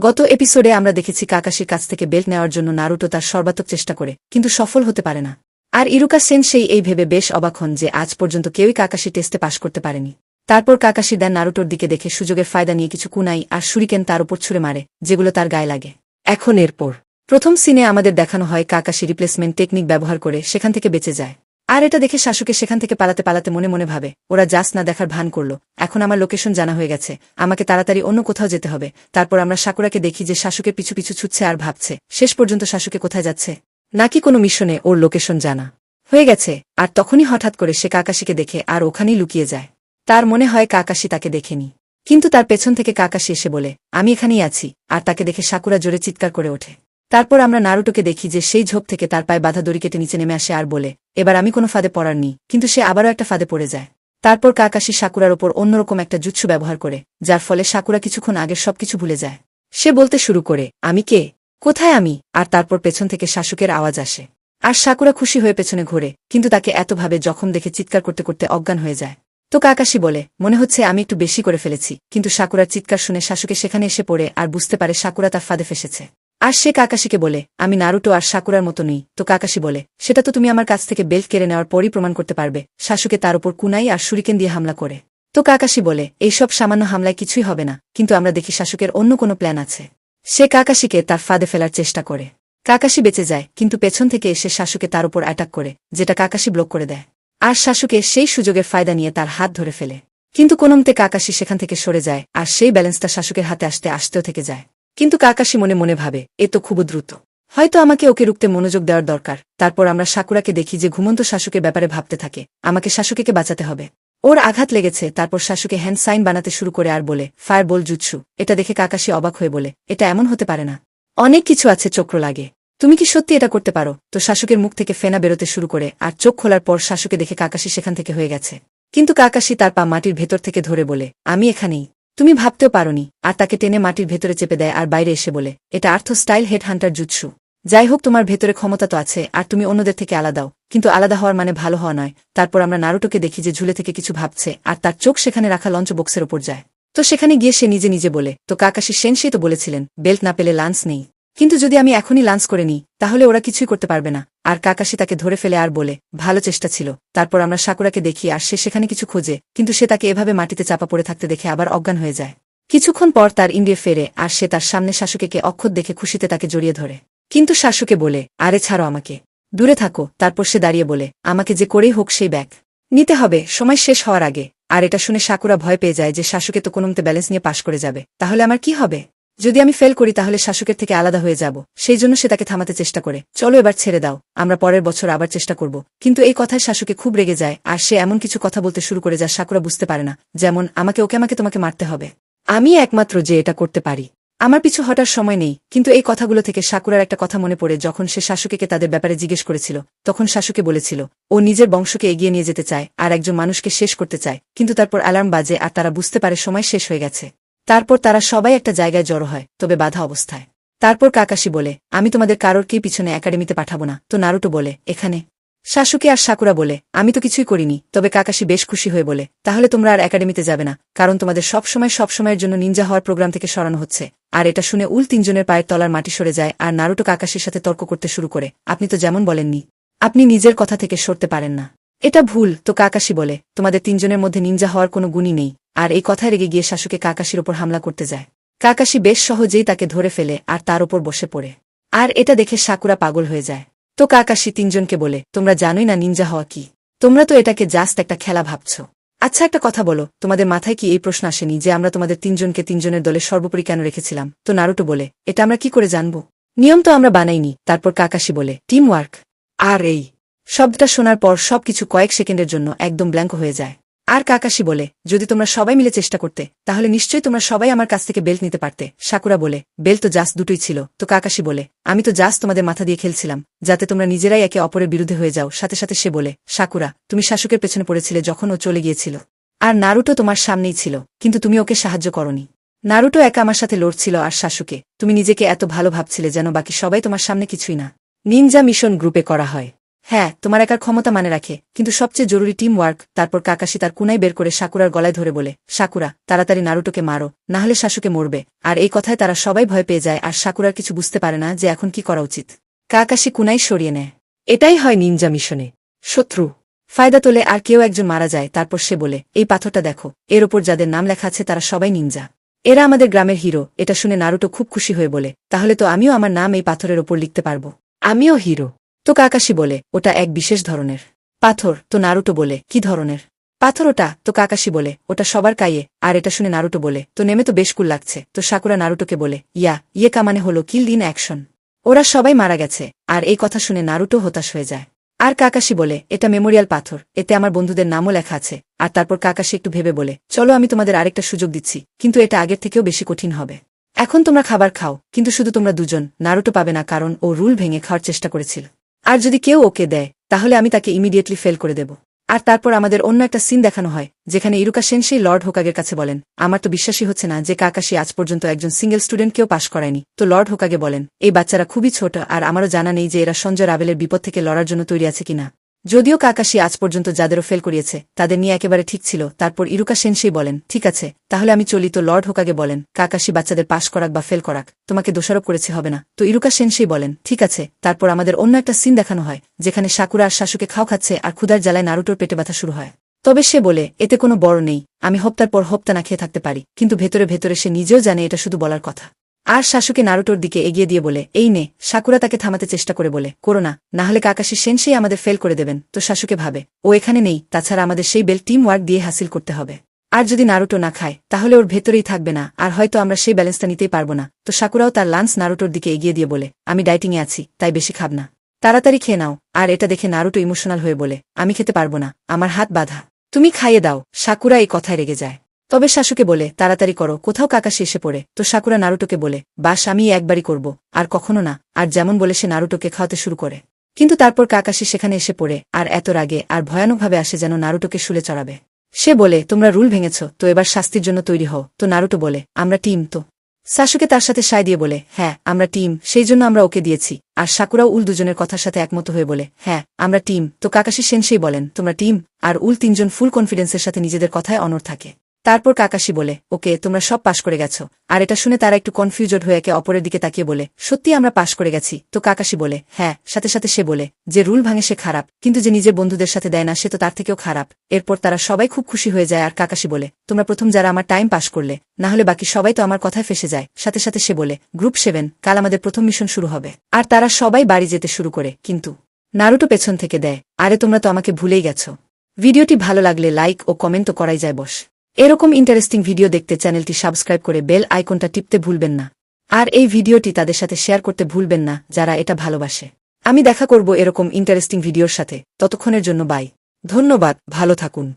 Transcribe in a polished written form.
গত এপিসোডে আমরা দেখেছি কাকাশির কাছ থেকে বেল্ট নেওয়ার জন্য নারুটো তার সর্বাত্মক চেষ্টা করে কিন্তু সফল হতে পারে না। আর ইরুকা সেনসেই এই ভেবে বেশ অবাক হন যে আজ পর্যন্ত কেউই কাকাশি টেস্টে পাশ করতে পারেনি। তারপর কাকাশি দেন নারুটোর দিকে দেখে সুযোগের ফায়দা নিয়ে কিছু কুনাই আর শুরিকেন তার উপর ছুঁড়ে মারে, যেগুলো তার গায়ে লাগে। এখন এরপর প্রথম সিনে আমাদের দেখানো হয় কাকাশি রিপ্লেসমেন্ট টেকনিক ব্যবহার করে সেখান থেকে বেঁচে যায়। আর এটা দেখে শাশুকে সেখান থেকে পালাতে পালাতে মনে মনে ভাবে, ওরা জাস্ট না দেখার ভান করল, এখন আমার লোকেশন জানা হয়ে গেছে, আমাকে তাড়াতাড়ি অন্য কোথাও যেতে হবে। তারপর আমরা সাকুরাকে দেখি যে শাশুকে পিছু পিছু ছুটছে আর ভাবছে শেষ পর্যন্ত শাশুকে কোথায় যাচ্ছে, নাকি কোনো মিশনে ওর লোকেশন জানা হয়ে গেছে। আর তখনই হঠাৎ করে সে কাকাশিকে দেখে আর ওখানেই লুকিয়ে যায়। তার মনে হয় কাকাশি তাকে দেখেনি, কিন্তু তার পেছন থেকে কাকাশি এসে বলে, আমি এখানেই আছি। আর তাকে দেখে সাকুরা জোরে চিৎকার করে ওঠে। তারপর আমরা নারুটোকে দেখি যে সেই ঝোপ থেকে তার পায়ে বাধা দড়ি কেটে নিচে নেমে আসে আর বলে, এবার আমি কোনো ফাঁদে পড়ার নি। কিন্তু সে আবারও একটা ফাঁদে পড়ে যায়। তারপর কাকাশি সাকুরার ওপর অন্যরকম একটা জুৎসু ব্যবহার করে, যার ফলে সাকুরা কিছুক্ষণ আগের সবকিছু ভুলে যায়। সে বলতে শুরু করে, আমি কে, কোথায় আমি। আর তারপর পেছন থেকে শাশুকের আওয়াজ আসে। আর সাকুরা খুশি হয়ে পেছনে ঘোরে, কিন্তু তাকে এতভাবে জখম দেখে চিৎকার করতে করতে অজ্ঞান হয়ে যায়। তো কাকাশি বলে, মনে হচ্ছে আমি একটু বেশি করে ফেলেছি। কিন্তু সাকুরার চিৎকার শুনে শাশুকে সেখানে এসে পড়ে আর বুঝতে পারে সাকুরা তার ফাঁদে ফেসেছে। আর সে কাকাশিকে বলে, আমি নারুটো আর সাকুরার মতো নই। তো কাকাশি বলে, সেটা তো তুমি আমার কাছ থেকে বেল্ট কেড়ে নেওয়ার পরই প্রমাণ করতে পারবে। শাশুকে তার উপর কুনাই আর শুরিকেন দিয়ে হামলা করে। তো কাকাশি বলে, এইসব সামান্য হামলায় কিছুই হবে না। কিন্তু আমরা দেখি শাশুকের অন্য কোনো প্ল্যান আছে। সে কাকাশিকে তার ফাঁদে ফেলার চেষ্টা করে। কাকাশি বেঁচে যায়, কিন্তু পেছন থেকে এসে শাশুকে তার উপর অ্যাটাক করে, যেটা কাকাশি ব্লক করে দেয়। আর শাশুকে সেই সুযোগের ফায়দা নিয়ে তার হাত ধরে ফেলে। কিন্তু কোনোমতে কাকাশি সেখান থেকে সরে যায়, আর সেই ব্যালেন্সটা শাশুকের হাতে আসতেও থেকে যায়। কিন্তু কাকাশি মনে মনে ভাবে, এ তো খুব দ্রুত, হয়তো আমাকে ওকে রুখতে মনোযোগ দেওয়ার দরকার। তারপর আমরা সাকুরাকে দেখি যে ঘুমন্ত শাশুকের ব্যাপারে ভাবতে থাকে, আমাকে শাশুকে বাঁচাতে হবে, ওর আঘাত লেগেছে। তারপর শাশুকে হ্যান্ড সাইন বানাতে শুরু করে আর বলে, ফায়ার বল জুৎসু। এটা দেখে কাকাশি অবাক হয়ে বলে, এটা এমন হতে পারে না, অনেক কিছু আছে, চক্র লাগে, তুমি কি সত্যি এটা করতে পারো। তো শাশুকের মুখ থেকে ফেনা বেরোতে শুরু করে, আর চোখ খোলার পর শাশুকে দেখে কাকাশি সেখান থেকে হয়ে গেছে। কিন্তু কাকাশি তার পা মাটির ভেতর থেকে ধরে বলে, আমি এখানেই, তুমি ভাবতেও পারোনি। আর তাকে টেনে মাটির ভেতরে চেপে দেয় আর বাইরে এসে বলে, এটা আর্থ স্টাইল হেড হান্টার জুৎসু। যাই হোক, তোমার ভেতরে ক্ষমতা তো আছে, আর তুমি অন্যদের থেকে আলাদাও, কিন্তু আলাদা হওয়ার মানে ভালো হওয়া নয়। তারপর আমরা নারুটোকে দেখি যে ঝুলে থেকে কিছু ভাবছে, আর তার চোখ সেখানে রাখা লঞ্চ বক্সের ওপর যায়। তো সেখানে গিয়ে সে নিজে নিজে বলে, তো কাকাশি সেনসেই তো বলেছিলেন বেল্ট না পেলে লান্স নেই, কিন্তু যদি আমি এখনই লাঞ্চ করে নিই তাহলে ওরা কিছুই করতে পারবে না। আর কাকাশি তাকে ধরে ফেলে আর বলে, ভালো চেষ্টা ছিল। তারপর আমরা সাকুরাকে দেখি আর সে সেখানে কিছু খোঁজে, কিন্তু সে তাকে এভাবে মাটিতে চাপা পড়ে থাকতে দেখে আবার অজ্ঞান হয়ে যায়। কিছুক্ষণ পর তার ইন্দ্রিয়ে ফেরে আর সে তার সামনে শাশুকে অক্ষত দেখে খুশিতে তাকে জড়িয়ে ধরে। কিন্তু শাশুকে বলে, আরে ছাড়ো আমাকে, দূরে থাকো। তারপর সে দাঁড়িয়ে বলে, আমাকে যে করেই হোক সেই ব্যাগ নিতে হবে, সময় শেষ হওয়ার আগে। আর এটা শুনে সাকুরা ভয় পেয়ে যায় যে শাশুকে তো কোনোমতে ব্যালেন্স নিয়ে পাশ করে যাবে, তাহলে আমার কি হবে, যদি আমি ফেল করি তাহলে শাশুকের থেকে আলাদা হয়ে যাব। সেই জন্য সে তাকে থামাতে চেষ্টা করে, চলো এবার ছেড়ে দাও, আমরা পরের বছর আবার চেষ্টা করব। কিন্তু এই কথায় শাশুকে খুব রেগে যায় আর সে এমন কিছু কথা বলতে শুরু করে যা সাকুরা বুঝতে পারে না, যেমন আমাকে তোমাকে মারতে হবে, আমি একমাত্র যে এটা করতে পারি, আমার পিছু হটার সময় নেই। কিন্তু এই কথাগুলো থেকে সাকুরার একটা কথা মনে পড়ে, যখন সে শাশুকে তাদের ব্যাপারে জিজ্ঞেস করেছিল, তখন শাশুকে বলেছিল ও নিজের বংশকে এগিয়ে নিয়ে যেতে চায় আর একজন মানুষকে শেষ করতে চায়। কিন্তু তারপর অ্যালার্ম বাজে আর তারা বুঝতে পারে সময় শেষ হয়ে গেছে। তারপর তারা সবাই একটা জায়গায় জড়ো হয়, তবে বাধা অবস্থায়। তারপর কাকাশি বলে, আমি তোমাদের কারোরকেই পিছনে একাডেমিতে পাঠাবো না। তো নারুটো বলে, এখানে শাশুকে। আর সাকুরা বলে, আমি তো কিছুই করিনি। তবে কাকাশি বেশ খুশি হয়ে বলে, তাহলে তোমরা আর একাডেমিতে যাবে না, কারণ তোমাদের সবসময়ের জন্য নিনজা হওয়ার প্রোগ্রাম থেকে সরানো হচ্ছে। আর এটা শুনে তিনজনের পায়ের তলার মাটি সরে যায় আর নারুটো কাকাশির সাথে তর্ক করতে শুরু করে, আপনি তো যেমন বলেননি, আপনি নিজের কথা থেকে সরতে পারেন না, এটা ভুল। তো কাকাশি বলে, তোমাদের তিনজনের মধ্যে নিনজা হওয়ার কোনো গুণই নেই। আর এই কথায় রেগে গিয়ে শাশুকে কাকাশির ওপর হামলা করতে যায়। কাকাশি বেশ সহজেই তাকে ধরে ফেলে আর তার ওপর বসে পড়ে। আর এটা দেখে সাকুরা পাগল হয়ে যায়। তো কাকাশি তিনজনকে বলে, তোমরা জানোই না নিনজা হওয়া কি, তোমরা তো এটাকে জাস্ট একটা খেলা ভাবছ। আচ্ছা একটা কথা বলো, তোমাদের মাথায় কি এই প্রশ্ন আসেনি যে আমরা তোমাদের তিনজনকে তিনজনের দলে সর্বোপরি কেন রেখেছিলাম? তো নারুটো বলে, এটা আমরা কি করে জানব, নিয়ম তো আমরা বানাইনি। তারপর কাকাশি বলে, টিম ওয়ার্ক। আর এই শব্দটা শোনার পর সবকিছু কয়েক সেকেন্ডের জন্য একদম ব্ল্যাঙ্ক হয়ে যায়। আর কাকাশি বলে, যদি তোমরা সবাই মিলে চেষ্টা করতে তাহলে নিশ্চয়ই তোমরা সবাই আমার কাছ থেকে বেল্ট নিতে পারতে। সাকুরা বলে, বেল্ট তো জাস্ট দুটোই ছিল। তো কাকাশি বলে, আমি তো জাস্ট তোমাদের মাথা দিয়ে খেলছিলাম, যাতে তোমরা নিজেরাই একে অপরের বিরুদ্ধে হয়ে যাও। সাথে সাথে সে বলে, সাকুরা, তুমি শাশুকের পেছনে পড়েছিলে যখন ও চলে গিয়েছিল, আর নারুটো তোমার সামনেই ছিল, কিন্তু তুমি ওকে সাহায্য করনি। নারুটো একা আমার সাথে লড়ছিল আর শাশুকে তুমি নিজেকে এত ভালো ভাবছিলে যেন বাকি সবাই তোমার সামনে কিছুই না। নিনজা মিশন গ্রুপে করা হয়। হ্যাঁ, তোমার একার ক্ষমতা মানে রাখে, কিন্তু সবচেয়ে জরুরি টিম ওয়ার্ক। তারপর কাকাশি তার কুনাই বের করে সাকুরার গলায় ধরে বলে, সাকুরা, তাড়াতাড়ি নারুটোকে মারো, না হলে শাশুকে মরবে। আর এই কথায় তারা সবাই ভয় পেয়ে যায় আর সাকুরার কিছু বুঝতে পারে না যে এখন কি করা উচিত। কাকাশি কুনাই সরিয়ে নেয়। এটাই হয় নিনজা মিশনে। শত্রু ফায়দা তোলে আর কেউ একজন মারা যায়। তারপর সে বলে, এই পাথরটা দেখো, এর ওপর যাদের নাম লেখা আছে তারা সবাই নিনজা। এরা আমাদের গ্রামের হিরো। এটা শুনে নারুটো খুব খুশি হয়ে বলে, তাহলে তো আমিও আমার নাম এই পাথরের ওপর লিখতে পারবো। আমিও হিরো। তো কাকাশি বলে, ওটা এক বিশেষ ধরনের পাথর। তো নারুটো বলে, কি ধরনের পাথর ওটা? তো কাকাশি বলে, ওটা সবার কাইয়ে। আর এটা শুনে নারুটো বলে, তো নেমে তো বেশ কুল লাগছে। তো সাকুরা নারুটোকে বলে, ইয়ে কামানে হলো কিল ইন অ্যাকশন। ওরা সবাই মারা গেছে। আর এই কথা শুনে নারুটো হতাশ হয়ে যায়। আর কাকাশি বলে, এটা মেমোরিয়াল পাথর, এতে আমার বন্ধুদের নামও লেখা আছে। আর তারপর কাকাশি একটু ভেবে বলে, চলো আমি তোমাদের আরেকটা সুযোগ দিচ্ছি, কিন্তু এটা আগের থেকেও বেশি কঠিন হবে। এখন তোমরা খাবার খাও, কিন্তু শুধু তোমরা দুজন। নারুটো পাবে না, কারণ ও রুল ভেঙে খাওয়ার চেষ্টা করেছিল। আর যদি কেউ ওকে দেয়, তাহলে আমি তাকে ইমিডিয়েটলি ফেল করে দেব। আর তারপর আমাদের অন্য একটা সিন দেখানো হয়, যেখানে ইরুকা সেনসেই লর্ড হোকাগের কাছে বলেন, আমার তো বিশ্বাসই হচ্ছে না যে কাকাশি আজ পর্যন্ত একজন সিঙ্গেল স্টুডেন্টকেও পাশ করায়নি। তো লর্ড হোকাগে বলেন, এই বাচ্চারা খুবই ছোট, আর আমারও জানা নেই যে এরা সঞ্জয় রাভেলের বিপদ থেকে লড়ার জন্য তৈরি আছে কিনা। যদিও কাকাশি আজ পর্যন্ত যাদেরও ফেল করিয়েছে তাদের নিয়ে একেবারে ঠিক ছিল। তারপর ইরুকা সেনসেই বলেন, ঠিক আছে, তাহলে আমি চলি। তো লর্ড হোকাগে বলেন, কাকাশি বাচ্চাদের পাশ করাক বা ফেল করাক, তোমাকে দোষারোপ করেছে হবে না। তো ইরুকা সেনসেই বলেন, ঠিক আছে। তারপর আমাদের অন্য একটা সিন দেখানো হয়, যেখানে সাকুরা আর শাশুকে খাও খাচ্ছে আর ক্ষুধার জ্বালায় নারুটোর পেটে ব্যথা শুরু হয়। তবে সে বলে, এতে কোনো বড় নেই, আমি হপ্তার পর হপ্তা না খেয়ে থাকতে পারি। কিন্তু ভেতরে ভেতরে সে নিজেও জানে এটা শুধু বলার কথা। আর শাশুকে নারুটোর দিকে এগিয়ে দিয়ে বলে, এই নে। সাকুরা তাকে থামাতে চেষ্টা করে বলে, করো না, না হলে কাকাশি সেনসেই আমাদের ফেল করে দেবেন। তো শাশুকে ভাবে, ও এখানে নেই, তাছাড়া আমাদের সেই বেল টিম ওয়ার্ক দিয়ে হাসিল করতে হবে। আর যদি নারুটো না খায়, তাহলে ওর ভেতরেই থাকবে না, আর হয়তো আমরা সেই ব্যালেন্সটা নিতেই পারবো না। তো সাকুরাও তার লাঞ্চ নারুটোর দিকে এগিয়ে দিয়ে বলে, আমি ডাইটিংয়ে আছি, তাই বেশি খাব না, তাড়াতাড়ি খেয়ে নাও। আর এটা দেখে নারুটো ইমোশনাল হয়ে বলে, আমি খেতে পারবো না, আমার হাত বাঁধা, তুমি খাইয়ে দাও। সাকুরা এই কথায় রেগে যায়। তবে শাশুকে বলে, তাড়াতাড়ি করো, কোথাও কাকাশি এসে পড়ে। তো সাকুরা নারুটোকে বলে, বাস আমি একবারই করব, আর কখনো না। আর যেমন বলে সে নারুটোকে খাওয়াতে শুরু করে। কিন্তু তারপর কাকাশি সেখানে এসে পড়ে, আর এত রাগে আর ভয়ানকভাবে আসে যেন নারুটোকে শুলে চড়াবে। সে বলে, তোমরা রুল ভেঙেছ, তো এবার শাস্তির জন্য তৈরি হও। তো নারুটো বলে, আমরা টিম তো। শাশুকে তার সাথে সায় দিয়ে বলে, হ্যাঁ আমরা টিম, সেই জন্য আমরা ওকে দিয়েছি। আর সাকুরাও উল দুজনের কথার সাথে একমত হয়ে বলে, হ্যাঁ আমরা টিম। তো কাকাশি সেনসেই বলেন, তোমরা টিম। আর উল তিনজন ফুল কনফিডেন্সের সাথে নিজেদের কথায় অনড় থাকে। তারপর কাকাশি বলে, ওকে, তোমরা সব পাশ করে গেছো। আর এটা শুনে তারা একটু কনফিউজড হয়ে একে অপরের দিকে তাকিয়ে বলে, সত্যি আমরা পাশ করে গেছি? তো কাকাশি বলে, হ্যাঁ। সাথে সাথে সে বলে, যে রুল ভাঙে সে খারাপ, কিন্তু যে নিজের বন্ধুদের সাথে দেয় না সে তো তার থেকেও খারাপ। এরপর তারা সবাই খুব খুশি হয়ে যায়। আর কাকাশি বলে, তোমরা প্রথম যারা আমার টাইম পাশ করলে, না হলে বাকি সবাই তো আমার কথায় ফেসে যায়। সাথে সাথে সে বলে, গ্রুপ 7, কাল আমাদের প্রথম মিশন শুরু হবে। আর তারা সবাই বাড়ি যেতে শুরু করে, কিন্তু নারুটো পেছন থেকে দেয়, আরে তোমরা তো আমাকে ভুলেই গেছো। ভিডিওটি ভালো লাগলে লাইক ও কমেন্ট তো করাই যায় বস। এরকম ইন্টারেস্টিং ভিডিও দেখতে চ্যানেলটি সাবস্ক্রাইব করে বেল আইকনটা টিপতে ভুলবেন না। আর এই ভিডিওটি তাদের সাথে শেয়ার করতে ভুলবেন না যারা এটা ভালোবাসে। আমি দেখা করব এরকম ইন্টারেস্টিং ভিডিওর সাথে। ততক্ষণের জন্য বাই। ধন্যবাদ, ভালো থাকুন।